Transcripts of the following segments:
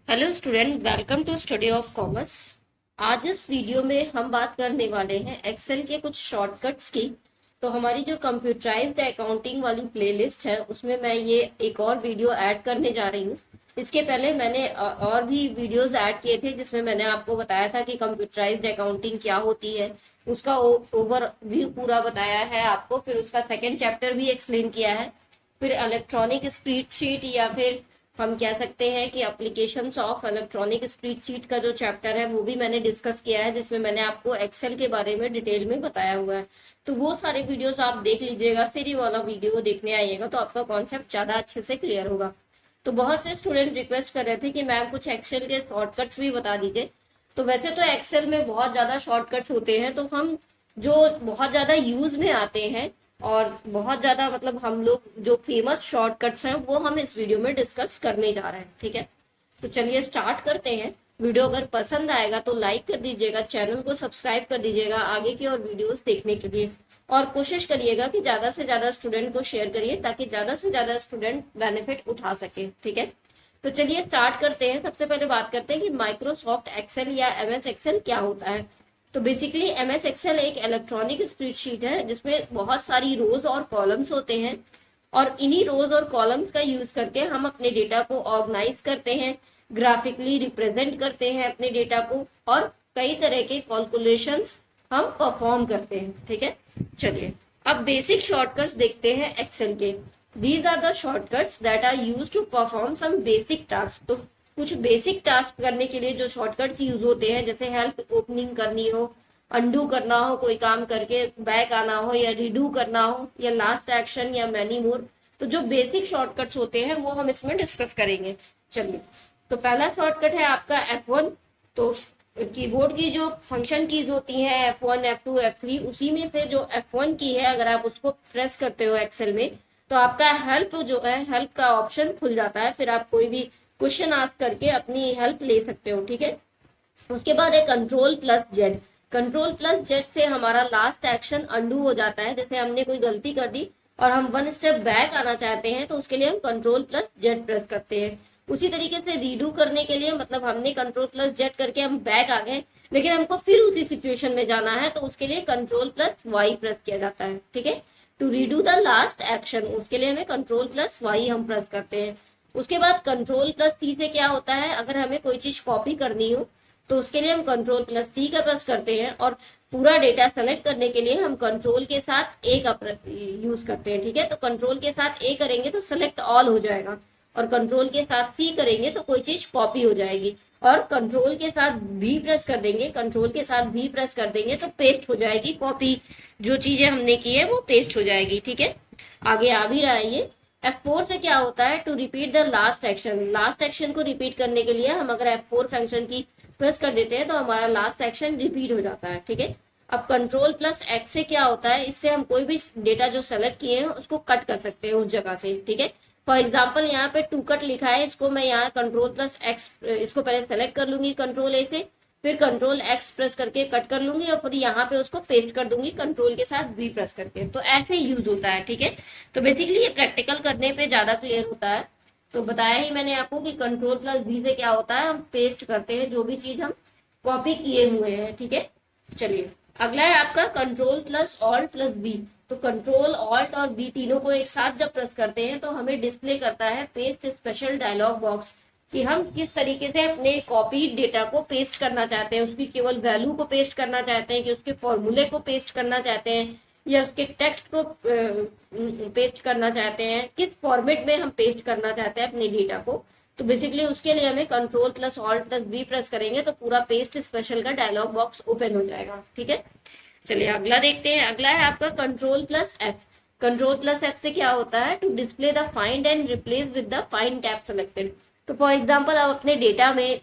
Hello student, welcome to study of commerce. आज इस video में हम बात करने वाले हैं एक्सेल के कुछ शॉर्टकट्स की। तो हमारी जो कंप्यूटराइज्ड अकाउंटिंग वाली प्लेलिस्ट है उसमें मैं ये एक और वीडियो ऐड करने जा रही हूँ। इसके पहले मैंने और भी वीडियोस ऐड किए थे जिसमें मैंने आपको बताया था कि कंप्यूटराइज्ड अकाउंटिंग क्या होती है, उसका ओवरव्यू पूरा बताया है आपको। फिर उसका सेकेंड चैप्टर भी एक्सप्लेन किया है। फिर इलेक्ट्रॉनिक स्प्रेडशीट या फिर हम कह सकते हैं कि एप्लीकेशंस ऑफ इलेक्ट्रॉनिक स्प्रेडशीट का जो चैप्टर है वो भी मैंने डिस्कस किया है, जिसमें मैंने आपको एक्सेल के बारे में डिटेल में बताया हुआ है। तो वो सारे वीडियोस आप देख लीजिएगा, फिर ये वाला वीडियो देखने आइएगा तो आपका कॉन्सेप्ट ज्यादा अच्छे से क्लियर होगा। तो बहुत से स्टूडेंट रिक्वेस्ट कर रहे थे कि मैम कुछ एक्सेल के शॉर्टकट्स भी बता दीजिए। तो वैसे तो एक्सेल में बहुत ज्यादा शॉर्टकट्स होते हैं, तो हम जो बहुत ज्यादा यूज में आते हैं और बहुत ज्यादा मतलब हम लोग जो फेमस शॉर्टकट्स हैं वो हम इस वीडियो में डिस्कस करने जा रहे हैं। ठीक है, तो चलिए स्टार्ट करते हैं। वीडियो अगर पसंद आएगा तो लाइक कर दीजिएगा, चैनल को सब्सक्राइब कर दीजिएगा आगे की और वीडियोस देखने के लिए। और कोशिश करिएगा कि ज्यादा से ज्यादा स्टूडेंट को शेयर करिए ताकि ज्यादा से ज्यादा स्टूडेंट बेनिफिट उठा सके। ठीक है, तो चलिए स्टार्ट करते हैं। सबसे पहले बात करते हैं कि माइक्रोसॉफ्ट एक्सेल या एमएस एक्सेल क्या होता है। तो बेसिकली एमएस एक्सेल एक इलेक्ट्रॉनिक स्प्रेडशीट है जिसमें बहुत सारी रोज और कॉलम्स होते हैं, और इन्हीं रोज और कॉलम्स का यूज करके हम अपने डेटा को ऑर्गेनाइज करते हैं, ग्राफिकली रिप्रेजेंट करते हैं अपने डेटा को, और कई तरह के कैलकुलेशंस हम परफॉर्म करते हैं। ठीक है, चलिए अब बेसिक शॉर्टकट्स देखते हैं एक्सेल के। These are the shortcuts that are used to perform some basic task. तो कुछ बेसिक टास्क करने के लिए जो शॉर्टकट्स यूज होते हैं, जैसे हेल्प ओपनिंग करनी हो, अंडू करना हो, कोई काम करके बैक आना हो, या रिडू करना हो, या लास्ट एक्शन, या मैनी मोर। तो जो बेसिक शॉर्टकट्स होते हैं वो हम इसमें डिस्कस करेंगे। चलिए, तो पहला शॉर्टकट है आपका F1। तो कीबोर्ड की जो फंक्शन कीज होती हैं F1, F2, F3, उसी में से जो F1 की है अगर आप उसको प्रेस करते हो एक्सेल में तो आपका हेल्प जो है, हेल्प का ऑप्शन खुल जाता है। फिर आप कोई भी क्वेश्चन आस्क करके अपनी हेल्प ले सकते हो। ठीक है, उसके बाद है control plus Z. Control plus Z से हमारा लास्ट एक्शन अंडू हो जाता है। जैसे हमने कोई गलती कर दी और हम वन स्टेप बैक आना चाहते हैं तो उसके लिए हम कंट्रोल प्लस जेड प्रेस करते हैं। उसी तरीके से रीडू करने के लिए मतलब हमने कंट्रोल प्लस जेड करके हम बैक आ गए, लेकिन हमको फिर उसी सिचुएशन में जाना है तो उसके लिए कंट्रोल प्लस वाई प्रेस किया जाता है। ठीक है, to redo the last action उसके लिए हमें कंट्रोल प्लस वाई हम प्रेस करते हैं। उसके बाद कंट्रोल प्लस सी से क्या होता है, अगर हमें कोई चीज कॉपी करनी हो तो उसके लिए हम कंट्रोल प्लस सी का प्रेस करते हैं, और पूरा डेटा सेलेक्ट करने के लिए हम कंट्रोल के साथ ए का यूज करते हैं। ठीक है, तो कंट्रोल के साथ ए करेंगे तो सेलेक्ट ऑल हो जाएगा, और कंट्रोल के साथ सी करेंगे तो कोई चीज कॉपी हो जाएगी, और कंट्रोल के साथ भी प्रेस कर देंगे, कंट्रोल के साथ भी प्रेस कर देंगे तो पेस्ट हो जाएगी कॉपी। जो चीजें हमने की है वो पेस्ट हो जाएगी। ठीक है, आगे आ भी रहा है ये। F4 से क्या होता है, to repeat the last action. Last action को रिपीट करने के लिए हम अगर F4 फंक्शन की प्रेस कर देते हैं तो हमारा लास्ट एक्शन रिपीट हो जाता है। ठीक है, अब कंट्रोल प्लस एक्स से क्या होता है, इससे हम कोई भी डेटा जो सेलेक्ट किए हैं उसको कट कर सकते हैं उस जगह से। ठीक है, फॉर एग्जाम्पल यहाँ पे टू कट लिखा है, इसको मैं यहाँ कंट्रोल प्लस एक्स इसको पहले सेलेक्ट कर लूंगी कंट्रोल ए से, फिर कंट्रोल एक्स प्रेस करके कट कर लूंगी और फिर यहाँ पे उसको पेस्ट कर दूंगी कंट्रोल के साथ वी प्रेस करके। तो ऐसे यूज होता है। ठीक है, तो बेसिकली ये प्रैक्टिकल करने पे ज्यादा क्लियर होता है। तो बताया ही मैंने आपको कि कंट्रोल प्लस बी से क्या होता है, हम पेस्ट करते हैं जो भी चीज हम कॉपी किए हुए हैं। ठीक है, चलिए अगला है आपका control plus alt plus B. तो कंट्रोल ऑल्ट और बी तीनों को एक साथ जब प्रेस करते हैं तो हमें डिस्प्ले करता है पेस्ट स्पेशल डायलॉग बॉक्स, कि हम किस तरीके से अपने कॉपी डेटा को पेस्ट करना चाहते हैं, उसकी केवल वैल्यू को पेस्ट करना चाहते हैं, कि उसके फॉर्मूले को पेस्ट करना चाहते हैं, या उसके टेक्स्ट को पेस्ट करना चाहते हैं, किस फॉर्मेट में हम पेस्ट करना चाहते हैं अपने डेटा को। तो बेसिकली उसके लिए हमें control plus alt plus B press करेंगे तो पूरा पेस्ट स्पेशल का डायलॉग बॉक्स ओपन हो जाएगा। ठीक है, चलिए अगला देखते हैं। अगला है आपका control plus F. Control plus F से क्या होता है, to display the find and replace with the find tab selected. तो फॉर एग्जाम्पल आप अपने डेटा में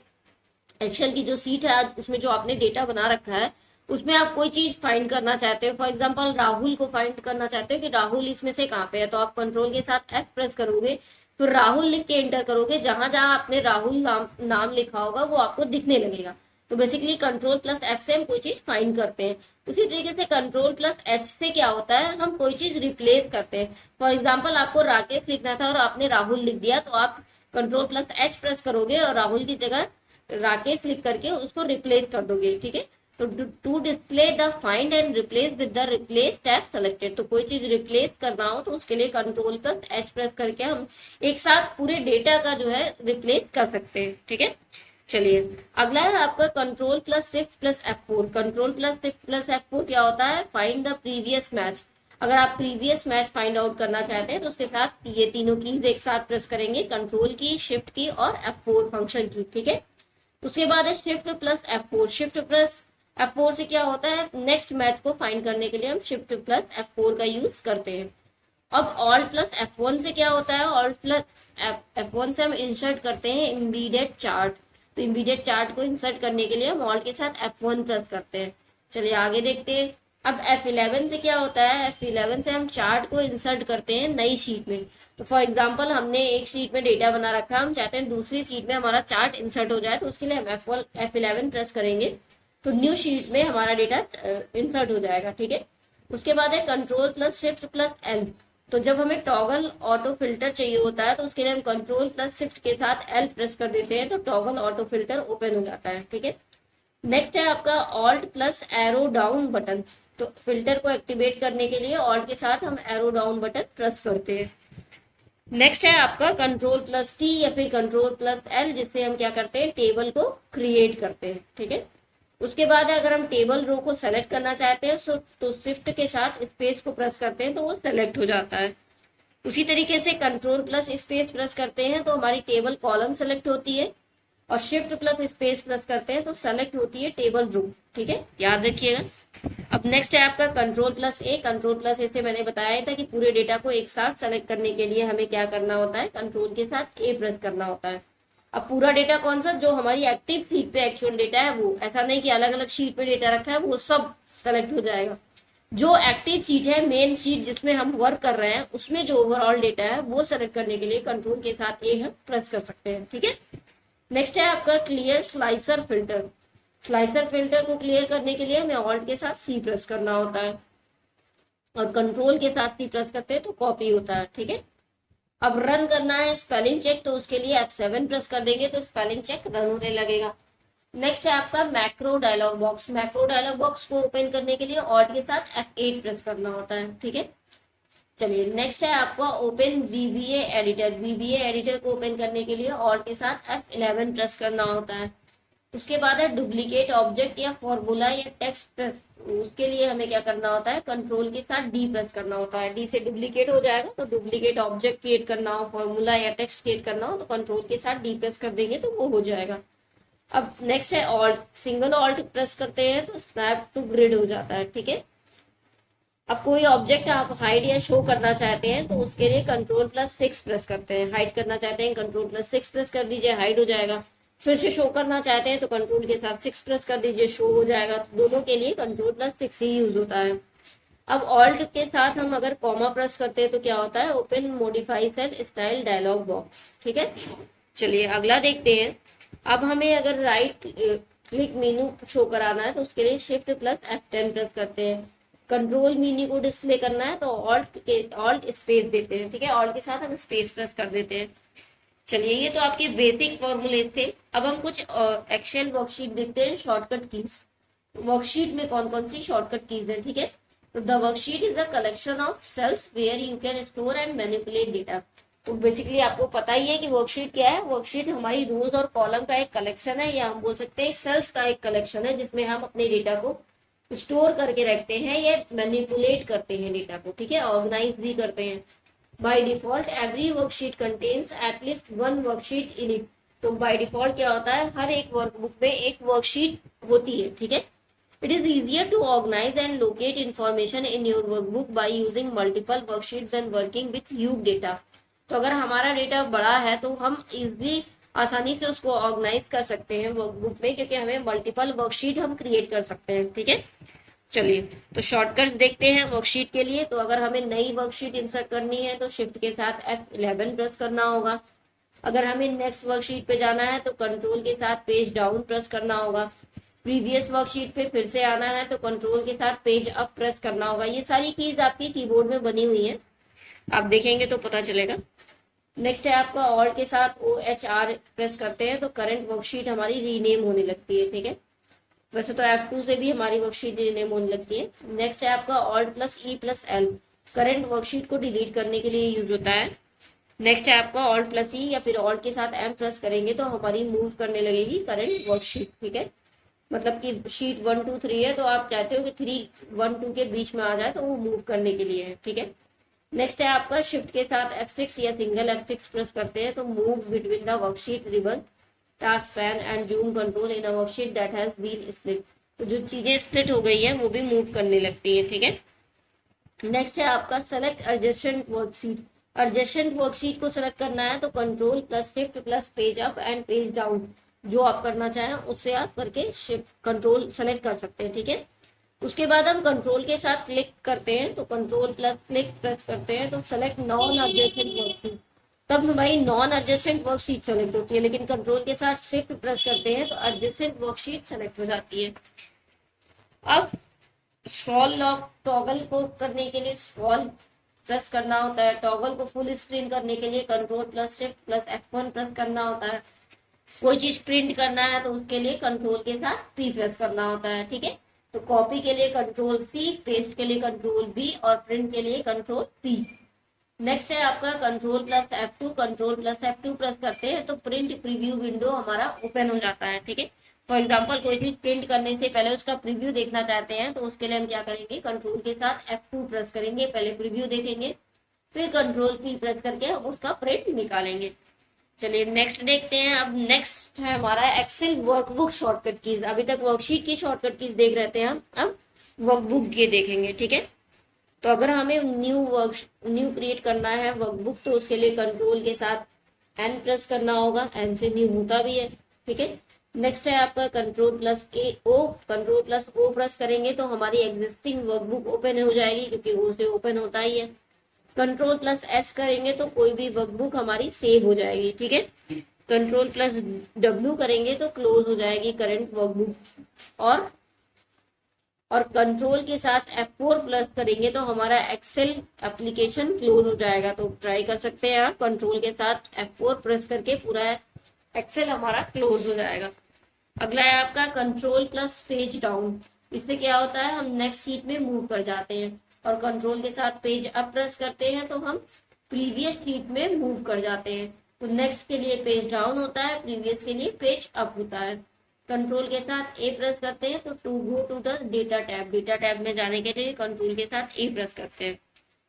एक्सेल की जो सीट है उसमें जो आपने डेटा बना रखा है उसमें आप कोई चीज फाइंड करना चाहते हो, फॉर एग्जाम्पल राहुल को फाइंड करना चाहते हो कि राहुल इसमें से कहाँ पे है, तो आप कंट्रोल के साथ एफ प्रेस करोगे, फिर राहुल लिख के एंटर करोगे, जहां जहां आपने राहुल नाम लिखा होगा वो आपको दिखने लगेगा। तो बेसिकली कंट्रोल प्लस एफ से हम कोई चीज फाइंड करते हैं। उसी तरीके से कंट्रोल प्लस एच से क्या होता है, हम कोई चीज रिप्लेस करते हैं। फॉर एग्जाम्पल आपको राकेश लिखना था और आपने राहुल लिख दिया, तो आप कंट्रोल प्लस एच प्रेस करोगे और राहुल की जगह राकेश लिख करके उसको रिप्लेस कर दोगे, ठीक है। तो to display the find and replace with the replace tab selected, तो कोई चीज रिप्लेस करना हो तो उसके लिए कंट्रोल प्लस एच प्रेस करके हम एक साथ पूरे डेटा का जो है रिप्लेस कर सकते हैं, ठीक है। चलिए अगला है आपका control plus shift plus F4। Control plus shift plus F4 क्या होता है, फाइंड द प्रीवियस मैच। अगर आप प्रीवियस मैच फाइंड आउट करना चाहते हैं तो उसके साथ ये तीनों कीज एक साथ प्रेस करेंगे, कंट्रोल की, शिफ्ट की और F4 फंक्शन की, ठीक है। उसके बाद है shift plus F4। Shift plus F4 से क्या होता है, नेक्स्ट मैच को फाइंड करने के लिए हम शिफ्ट प्लस F4 का यूज करते हैं। अब ऑल्ट प्लस F1 से क्या होता है, ऑल्ट प्लस F1 से हम इंसर्ट करते हैं इमीडिएट चार्ट। तो इमीडिएट चार्ट को इंसर्ट करने के लिए हम ऑल्ट के साथ F1 प्रेस करते हैं। चलिए आगे देखते हैं। अब F11 से क्या होता है, F11 से हम चार्ट को इंसर्ट करते हैं नई शीट में। तो फॉर एग्जांपल हमने एक शीट में डेटा बना रखा है, हम चाहते हैं दूसरी शीट में हमारा चार्ट इंसर्ट हो जाए, तो उसके लिए हम F11 प्रेस करेंगे तो न्यू शीट में हमारा डेटा इंसर्ट हो जाएगा, ठीक है। उसके बाद है control plus shift plus L. तो जब हमें टॉगल ऑटो फिल्टर चाहिए होता है तो उसके लिए हम कंट्रोल प्लस शिफ्ट के साथ एल प्रेस कर देते हैं तो टॉगल ऑटो फिल्टर ओपन हो जाता है, ठीक है। नेक्स्ट है आपका alt plus arrow down button. तो फिल्टर को एक्टिवेट करने के लिए ऑल्ट के साथ हम एरो डाउन बटन प्रेस करते हैं। नेक्स्ट है आपका कंट्रोल प्लस टी या फिर कंट्रोल प्लस एल, जिससे हम क्या करते हैं, टेबल को क्रिएट करते हैं, ठीक है। उसके बाद अगर हम टेबल रो को सेलेक्ट करना चाहते हैं तो शिफ्ट के साथ स्पेस को प्रेस करते हैं तो वो सेलेक्ट हो जाता है। उसी तरीके से कंट्रोल प्लस स्पेस प्रेस करते हैं तो हमारी टेबल कॉलम सेलेक्ट होती है, और शिफ्ट प्लस स्पेस प्रेस करते हैं तो सेलेक्ट होती है टेबल रो, ठीक है, याद रखिएगा। अब नेक्स्ट है आपका कंट्रोल प्लस ए। कंट्रोल प्लस ए से मैंने बताया था कि पूरे डेटा को एक साथ सेलेक्ट करने के लिए हमें क्या करना होता है, कंट्रोल के साथ ए प्रेस करना होता है। अब पूरा डेटा कौन सा, जो हमारी एक्टिव सीट पे एक्चुअल डेटा है वो, ऐसा नहीं कि अलग अलग शीट पे डेटा रखा है वो सब सेलेक्ट हो जाएगा। जो एक्टिव सीट है, मेन सीट जिसमें हम वर्क कर रहे हैं, उसमें जो ओवरऑल डेटा है वो सेलेक्ट करने के लिए कंट्रोल के साथ ए हम प्रेस कर सकते हैं, ठीक है। नेक्स्ट है आपका clear slicer filter. Slicer filter को क्लियर करने के लिए हमें ऑल्ट के साथ सी प्रेस करना होता है और कंट्रोल के साथ सी प्रेस करते हैं तो कॉपी होता है, ठीक है। अब रन करना है स्पेलिंग चेक, तो उसके लिए F7 प्रेस कर देंगे तो स्पेलिंग चेक रन होने लगेगा। नेक्स्ट है आपका macro dialog box. Macro dialog box को ओपन करने के लिए ऑल्ट के साथ F8 प्रेस करना होता है, ठीक है। चलिए नेक्स्ट है आपका open VBA editor. VBA editor को ओपन करने के लिए ऑल्ट के साथ F11 प्रेस करना होता है। उसके बाद है डुप्लीकेट ऑब्जेक्ट या फॉर्मूला या टेक्स्ट प्रेस, उसके लिए हमें क्या करना होता है, कंट्रोल के साथ डी प्रेस करना होता है। डी से डुप्लीकेट हो जाएगा, तो डुप्लीकेट ऑब्जेक्ट क्रिएट करना हो, फॉर्मूला या टेक्स्ट क्रिएट करना हो तो कंट्रोल के साथ डी प्रेस कर देंगे तो वो हो जाएगा। अब नेक्स्ट है ऑल्ट। सिंगल ऑल्ट प्रेस करते हैं तो स्नैप टू ग्रिड हो जाता है, ठीक है। अब कोई ऑब्जेक्ट आप हाइड या शो करना चाहते हैं तो उसके लिए कंट्रोल प्लस 6 प्रेस करते हैं। हाइड करना चाहते हैं कंट्रोल प्लस 6 प्रेस कर दीजिए, हाइड हो जाएगा। फिर से शो करना चाहते हैं तो कंट्रोल के साथ 6 प्रेस कर दीजिए, शो हो जाएगा। तो दोनों के लिए कंट्रोल प्लस 6 ही यूज होता है। अब ऑल्ट के साथ हम अगर कॉमा प्रेस करते हैं तो क्या होता है, open modify cell style dialog box, ठीक है। चलिए अगला देखते हैं। अब हमें अगर राइट क्लिक मेनू शो कराना है तो उसके लिए शिफ्ट प्लस F10 प्रेस करते हैं। कंट्रोल मेन्यू को डिस्प्ले करना है तो ऑल्ट स्पेस देते हैं, ठीक है। ऑल्ट के साथ हम स्पेस प्रेस कर देते हैं। चलिए ये तो आपके बेसिक फॉर्मूले थे। अब हम कुछ एक्सेल वर्कशीट देखते हैं, शॉर्टकट कीज। वर्कशीट में कौन कौन सी शॉर्टकट कीज है, ठीक है। तो the worksheet is the collection of cells where you can store and manipulate data. तो बेसिकली आपको पता ही है कि वर्कशीट क्या है। वर्कशीट हमारी रोज और कॉलम का एक कलेक्शन है, या हम बोल सकते हैं सेल्स का एक कलेक्शन है, जिसमें हम अपने डेटा को स्टोर करके रखते हैं या मैनिपुलेट करते हैं डेटा को, ठीक है, ऑर्गेनाइज भी करते हैं। By default every worksheet contains at least one worksheet in it. तो बाय डिफॉल्ट क्या होता है, हर एक वर्कबुक में एक वर्कशीट होती है, ठीक है। It is easier to organise and locate information in your workbook by using multiple worksheet then working with huge data. तो अगर हमारा डेटा बड़ा है तो हम इजिली आसानी से उसको ऑर्गेनाइज कर सकते हैं वर्कबुक में, क्योंकि हमें मल्टीपल वर्कशीट हम क्रिएट कर सकते हैं, ठीक है। चलिए तो शॉर्टकट्स देखते हैं वर्कशीट के लिए। तो अगर हमें नई वर्कशीट इंसर्ट करनी है तो शिफ्ट के साथ F11 प्रेस करना होगा। अगर हमें नेक्स्ट वर्कशीट पे जाना है तो कंट्रोल के साथ पेज डाउन प्रेस करना होगा। प्रीवियस वर्कशीट पे फिर से आना है तो कंट्रोल के साथ पेज अप प्रेस करना होगा। ये सारी कीज आपकी कीबोर्ड में बनी हुई है, आप देखेंगे तो पता चलेगा। नेक्स्ट है आपका ऑल्ट के साथ OHR प्रेस करते हैं तो करंट वर्कशीट हमारी रीनेम होने लगती है, ठीक है। वैसे तो F2 से भी हमारी वर्कशीट रीनेम होने लगती है। नेक्स्ट है आपका Alt+E+L, करंट वर्कशीट को डिलीट करने के लिए यूज होता है। नेक्स्ट है आपका Alt+E या फिर ऑल्ट के साथ M प्रेस करेंगे तो हमारी मूव करने लगेगी करंट वर्कशीट, ठीक है। मतलब कि शीट 1 2 3 है तो आप चाहते हो कि 3 1 2 के बीच में आ जाए तो वो मूव करने के लिए है, ठीक है। नेक्स्ट है आपका शिफ्ट के साथ F6 या सिंगल F6 प्रेस करते हैं तो move between the worksheet ribbon task pane and zoom control in a worksheet that has been split, तो जो चीजें स्प्लिट हो गई हैं वो भी मूव करने लगती है, ठीक है। नेक्स्ट है आपका select adjacent worksheet, adjacent worksheet को सेलेक्ट करना है तो control shift+ page up and page down, जो आप करना चाहें उससे आप करके शिफ्ट कंट्रोल सेलेक्ट कर सकते हैं, ठीक है। उसके बाद हम कंट्रोल के साथ क्लिक करते हैं तो कंट्रोल+क्लिक प्रेस करते हैं तो सेलेक्ट नॉन एडजेसेंट वर्कशीट, तब हमारी नॉन एडजेसेंट वर्कशीट सेलेक्ट होती है। लेकिन कंट्रोल के साथ शिफ्ट प्रेस करते हैं तो एडजेसेंट वर्कशीट सेलेक्ट हो जाती है। अब स्क्रॉल लॉक टॉगल को करने के लिए स्क्रॉल प्रेस करना होता है, टॉगल को फुल स्क्रीन करने के लिए कंट्रोल+शिफ्ट+F1 प्रेस करना होता है। कोई चीज प्रिंट करना है तो उसके लिए कंट्रोल के साथ P प्रेस करना होता है, ठीक है। तो कॉपी के लिए कंट्रोल+C, पेस्ट के लिए कंट्रोल+V और प्रिंट के लिए कंट्रोल+P। नेक्स्ट है आपका कंट्रोल+F2, कंट्रोल+F2 प्रेस करते हैं तो प्रिंट प्रीव्यू विंडो हमारा ओपन हो जाता है, ठीक है। फॉर एग्जाम्पल कोई चीज प्रिंट करने से पहले उसका प्रीव्यू देखना चाहते हैं तो उसके लिए हम क्या करेंगे, कंट्रोल के साथ F2 प्रेस करेंगे, पहले प्रीव्यू देखेंगे, फिर कंट्रोल+P प्रेस करके उसका प्रिंट निकालेंगे। चलिए नेक्स्ट देखते हैं। अब नेक्स्ट है हमारा एक्सेल वर्कबुक शॉर्टकट कीज। अभी तक वर्कशीट की शॉर्टकट कीज देख रहे थे हम, अब वर्कबुक के देखेंगे, ठीक है। तो अगर हमें न्यू क्रिएट करना है वर्कबुक तो उसके लिए कंट्रोल के साथ N प्रेस करना होगा, N से न्यू होता भी है, ठीक है। नेक्स्ट है आपका कंट्रोल+O, कंट्रोल+O प्रेस करेंगे तो हमारी एग्जिस्टिंग वर्कबुक ओपन हो जाएगी क्योंकि O से ओपन होता ही है। कंट्रोल+S करेंगे तो कोई भी वर्कबुक हमारी सेव हो जाएगी, ठीक है। कंट्रोल+W करेंगे तो क्लोज हो जाएगी करंट वर्कबुक। और कंट्रोल के साथ F4 प्रेस करेंगे तो हमारा एक्सेल एप्लीकेशन क्लोज हो जाएगा। तो ट्राई कर सकते हैं आप, कंट्रोल के साथ F4 प्रेस करके पूरा एक्सेल हमारा क्लोज हो जाएगा। अगला है आपका कंट्रोल+पेज डाउन, इससे क्या होता है हम नेक्स्ट शीट में मूव कर जाते हैं। और कंट्रोल के साथ पेज अप प्रेस करते हैं तो हम प्रीवियस शीट में मूव कर जाते हैं। तो नेक्स्ट के लिए पेज डाउन होता है, प्रीवियस के लिए पेज अप होता है। कंट्रोल के साथ A प्रेस करते हैं तो to go to the data tab, data tab में जाने के लिए कंट्रोल के साथ A प्रेस करते हैं।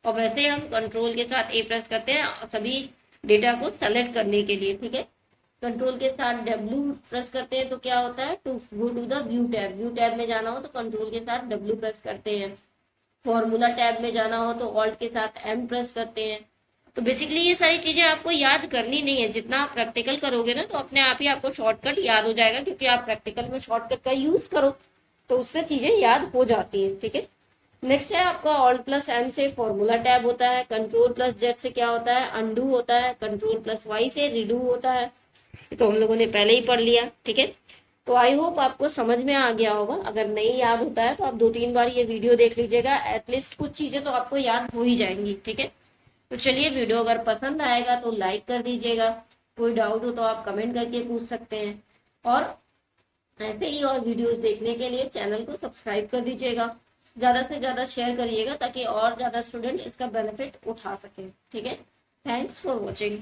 और वैसे हम कंट्रोल के साथ A प्रेस करते हैं सभी डेटा को सेलेक्ट करने के लिए, ठीक है। कंट्रोल के साथ W प्रेस करते हैं तो क्या होता है, to go to the view tab, view tab में जाना हो तो कंट्रोल के साथ W प्रेस करते हैं। फॉर्मूला टैब में जाना हो तो ऑल्ट के साथ M प्रेस करते हैं। तो बेसिकली ये सारी चीजें आपको याद करनी नहीं है, जितना आप प्रैक्टिकल करोगे ना तो अपने आप ही आपको शॉर्टकट याद हो जाएगा, क्योंकि आप प्रैक्टिकल में शॉर्टकट का यूज करो तो उससे चीजें याद हो जाती हैं, ठीक है। नेक्स्ट है आपका Alt+M से फॉर्मूला टैब होता है, कंट्रोल+Z से क्या होता है, अंडू होता है, कंट्रोल+Y से रिडू होता है। तो हम लोगों ने पहले ही पढ़ लिया, ठीक है। तो आई होप आपको समझ में आ गया होगा। अगर नहीं याद होता है तो आप 2-3 बार ये वीडियो देख लीजिएगा, एटलीस्ट कुछ चीजें तो आपको याद हो ही जाएंगी, ठीक है। तो चलिए वीडियो अगर पसंद आएगा तो लाइक कर दीजिएगा, कोई डाउट हो तो आप कमेंट करके पूछ सकते हैं, और ऐसे ही और वीडियोस देखने के लिए चैनल को सब्सक्राइब कर दीजिएगा, ज्यादा से ज्यादा शेयर करिएगा ताकि और ज्यादा स्टूडेंट इसका बेनिफिट उठा सकें, ठीक है। Thanks for watching.